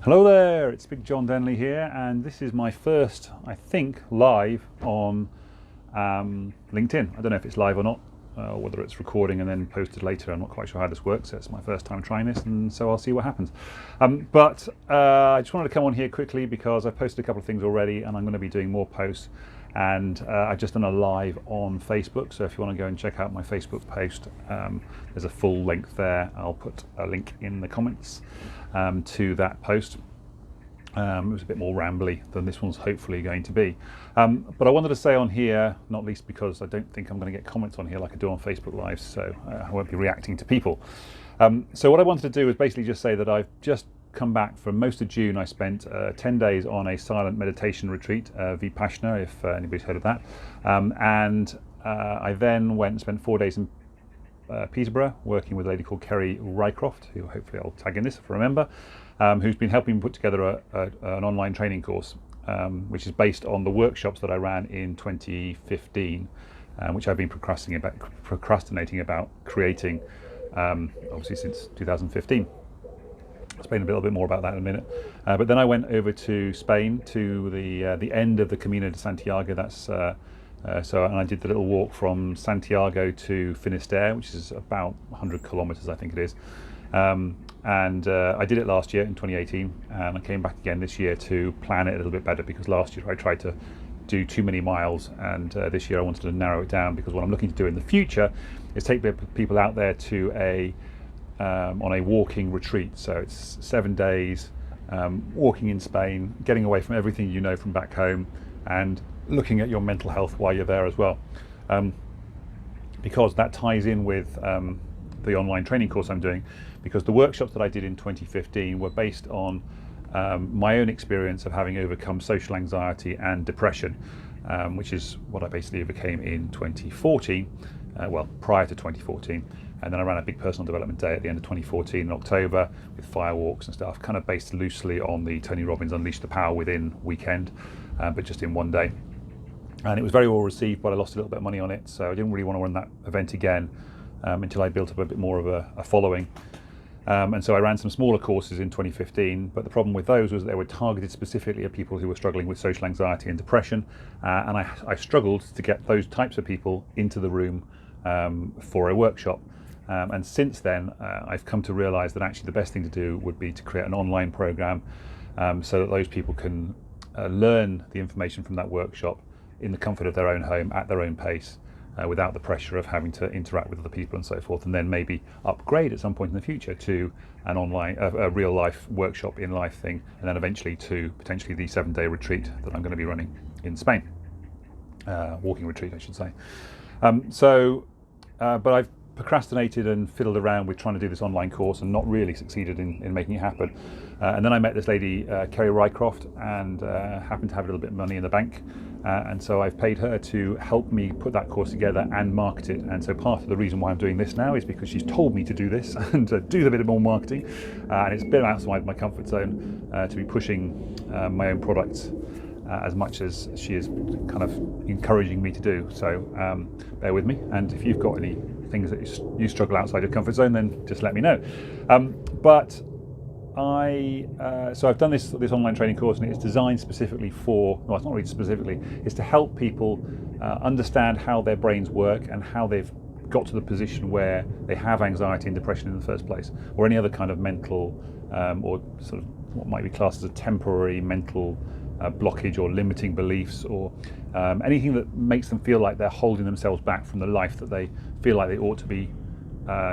Hello there, it's Big John Denley here, and this is my first, I think, live on LinkedIn. I don't know if it's live or not, whether it's recording and then posted later. I'm not quite sure how this works. It's my first time trying this, and so I'll see what happens. But I just wanted to come on here quickly because I've posted a couple of things already, and I'm going to be doing more posts. And I've just done a live on Facebook, so if you want to go and check out my Facebook post, there's a full length there. I'll put a link in the comments to that post. It was a bit more rambly than this one's hopefully going to be. But I wanted to say on here, not least because I don't think I'm going to get comments on here like I do on Facebook Live, so I won't be reacting to people. So what I wanted to do is basically just say that I've just come back. For most of June I spent 10 days on a silent meditation retreat, Vipassana, if anybody's heard of that. And I then went and spent 4 days in Peterborough working with a lady called Kerry Rycroft, who hopefully I'll tag in this if I remember, who's been helping me put together an online training course, which is based on the workshops that I ran in 2015, which I've been procrastinating about creating, obviously since 2015. I'll explain a little bit more about that in a minute. But then I went over to Spain to the end of the Camino de Santiago. That's and I did the little walk from Santiago to Finisterre, which is about 100 kilometers, I think it is. I did it last year in 2018, and I came back again this year to plan it a little bit better, because last year I tried to do too many miles, and this year I wanted to narrow it down, because what I'm looking to do in the future is take people out there to on a walking retreat. So it's 7 days walking in Spain, getting away from everything you know from back home, and looking at your mental health while you're there as well, because that ties in with the online training course I'm doing, because the workshops that I did in 2015 were based on my own experience of having overcome social anxiety and depression, which is what I basically overcame in 2014, well, prior to 2014. And then I ran a big personal development day at the end of 2014 in October with firewalks and stuff, kind of based loosely on the Tony Robbins Unleash the Power Within weekend, but just in one day. And it was very well received, but I lost a little bit of money on it, so I didn't really want to run that event again until I built up a bit more of a following. And so I ran some smaller courses in 2015, but the problem with those was they were targeted specifically at people who were struggling with social anxiety and depression, and I struggled to get those types of people into the room for a workshop. And since then, I've come to realize that actually the best thing to do would be to create an online program, so that those people can learn the information from that workshop in the comfort of their own home at their own pace, without the pressure of having to interact with other people and so forth, and then maybe upgrade at some point in the future to an online, a real life workshop in life thing, and then eventually to potentially the 7-day retreat that I'm going to be running in Spain, walking retreat I should say. But I've procrastinated and fiddled around with trying to do this online course and not really succeeded in making it happen. And then I met this lady, Kerry Rycroft, and happened to have a little bit of money in the bank. And so I've paid her to help me put that course together and market it. And so part of the reason why I'm doing this now is because she's told me to do this and to do a bit more marketing. And it's been outside my comfort zone to be pushing my own products as much as she is kind of encouraging me to do. So bear with me, and if you've got any things that you struggle outside your comfort zone, then just let me know. So I've done this online training course, and it's designed specifically for, well, it's not really specifically, it's to help people understand how their brains work and how they've got to the position where they have anxiety and depression in the first place, or any other kind of mental or sort of what might be classed as a temporary mental blockage or limiting beliefs, or anything that makes them feel like they're holding themselves back from the life that they feel like they ought to be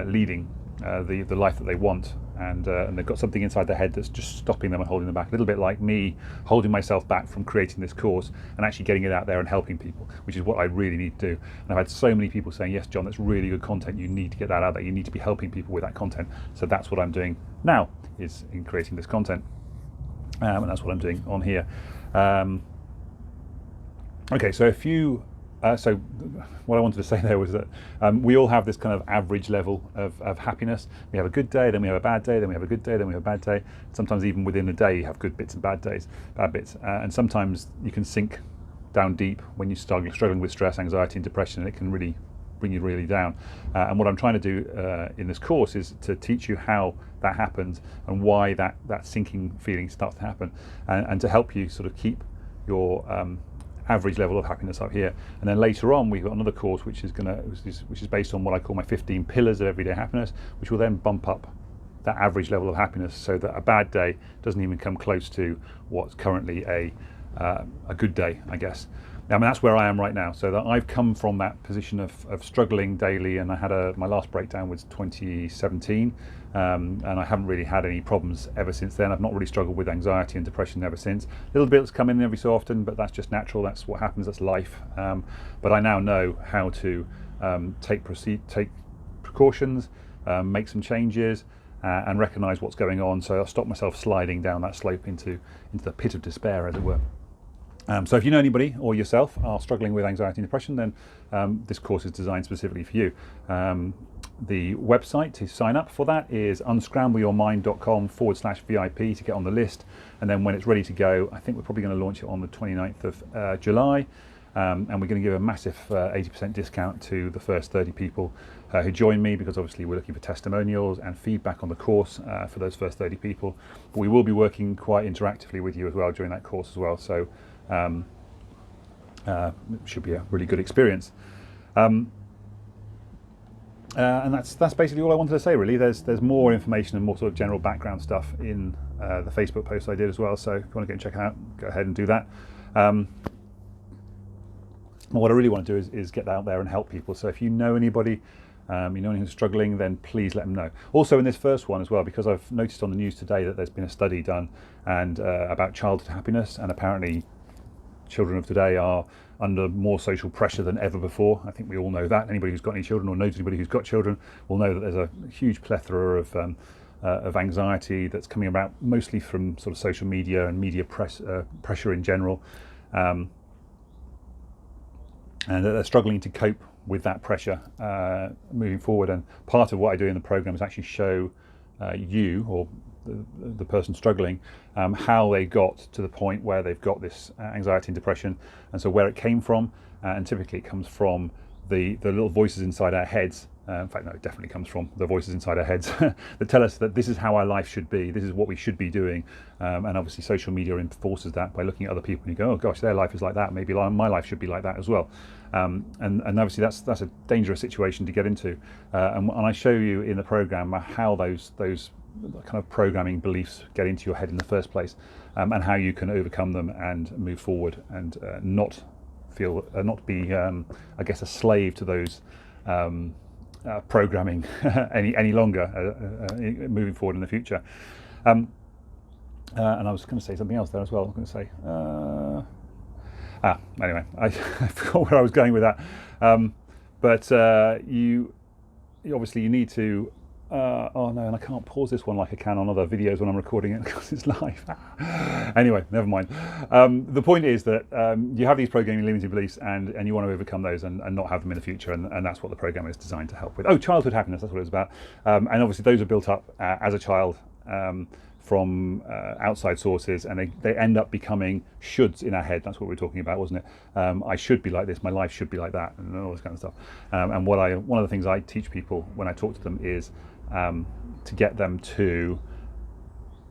leading, the life that they want, and they've got something inside their head that's just stopping them and holding them back, a little bit like me holding myself back from creating this course and actually getting it out there and helping people, which is what I really need to do. And I've had so many people saying, yes John, that's really good content, you need to get that out there, you need to be helping people with that content. So that's what I'm doing now, is in creating this content, and that's what I'm doing on here. Okay, so so what I wanted to say there was that we all have this kind of average level of happiness. We have a good day, then we have a bad day, then we have a good day, then we have a bad day. Sometimes even within a day you have good bits and bad bits. And sometimes you can sink down deep when you start struggling with stress, anxiety and depression, and it can really bring you really down. And what I'm trying to do in this course is to teach you how that happens and why that sinking feeling starts to happen, and to help you sort of keep your average level of happiness up here. And then later on we've got another course which is based on what I call my 15 pillars of everyday happiness, which will then bump up that average level of happiness so that a bad day doesn't even come close to what's currently a good day, I guess. I mean, that's where I am right now. So that I've come from that position of struggling daily, and I had my last breakdown was 2017, and I haven't really had any problems ever since then. I've not really struggled with anxiety and depression ever since. Little bits come in every so often, but that's just natural. That's what happens. That's life. But I now know how to take precautions, make some changes, and recognise what's going on. So I'll stop myself sliding down that slope into the pit of despair, as it were. So if you know anybody or yourself are struggling with anxiety and depression, then this course is designed specifically for you. The website to sign up for that is unscrambleyourmind.com/VIP to get on the list. And then when it's ready to go, I think we're probably going to launch it on the 29th of July. And we're going to give a massive 80% discount to the first 30 people who join me, because obviously we're looking for testimonials and feedback on the course for those first 30 people. But we will be working quite interactively with you as well during that course as well. So it should be a really good experience. And that's basically all I wanted to say, really. There's more information and more sort of general background stuff in the Facebook post I did as well. So if you want to go and check it out, go ahead and do that. What I really want to do is get out there and help people. So if you know anybody, anyone who's struggling, then please let them know. Also in this first one as well, because I've noticed on the news today that there's been a study done and about childhood happiness, and apparently children of today are under more social pressure than ever before. I think we all know that. Anybody who's got any children or knows anybody who's got children will know that there's a huge plethora of anxiety that's coming about mostly from sort of social media and media pressure in general. And they're struggling to cope with that pressure moving forward. And part of what I do in the program is actually show you, or the person struggling, how they got to the point where they've got this anxiety and depression, and so where it came from. And typically it comes from the little voices inside our heads. In fact, no, it definitely comes from the voices inside our heads that tell us that this is how our life should be, this is what we should be doing. And obviously social media enforces that by looking at other people and you go, oh gosh, their life is like that, maybe my life should be like that as well. And obviously that's a dangerous situation to get into. And I show you in the program how those kind of programming beliefs get into your head in the first place, and how you can overcome them and move forward and not be I guess a slave to those programming any longer moving forward in the future. And I was going to say something else there as well. I was going to say anyway, I forgot where I was going with that. But you obviously you need to oh no, and I can't pause this one like I can on other videos when I'm recording it because it's live. Anyway, never mind. The point is that you have these programming limiting beliefs, and you want to overcome those and not have them in the future, and that's what the program is designed to help with. Oh, childhood happiness, that's what it's about. And obviously those are built up as a child from outside sources, and they end up becoming shoulds in our head. That's what we were talking about, wasn't it? I should be like this, my life should be like that, and all this kind of stuff. And one of the things I teach people when I talk to them is to get them to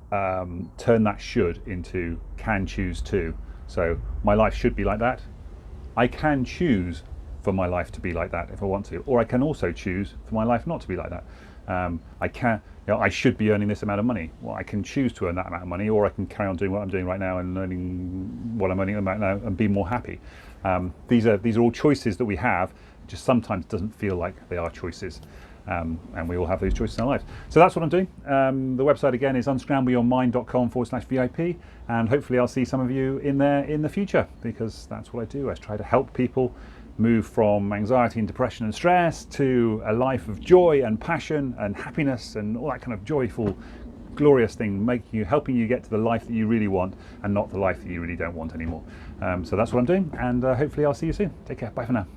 turn that should into can choose to. So my life should be like that. I can choose for my life to be like that if I want to, or I can also choose for my life not to be like that. I should be earning this amount of money. Well, I can choose to earn that amount of money, or I can carry on doing what I'm doing right now and earning what I'm earning right now and be more happy. These are all choices that we have. It just sometimes doesn't feel like they are choices. And we all have those choices in our lives. So that's what I'm doing. The website again is unscrambleyourmind.com/VIP, and hopefully I'll see some of you in there in the future, because that's what I do. I try to help people move from anxiety and depression and stress to a life of joy and passion and happiness and all that kind of joyful, glorious thing, helping you get to the life that you really want and not the life that you really don't want anymore. So that's what I'm doing, and hopefully I'll see you soon. Take care. Bye for now.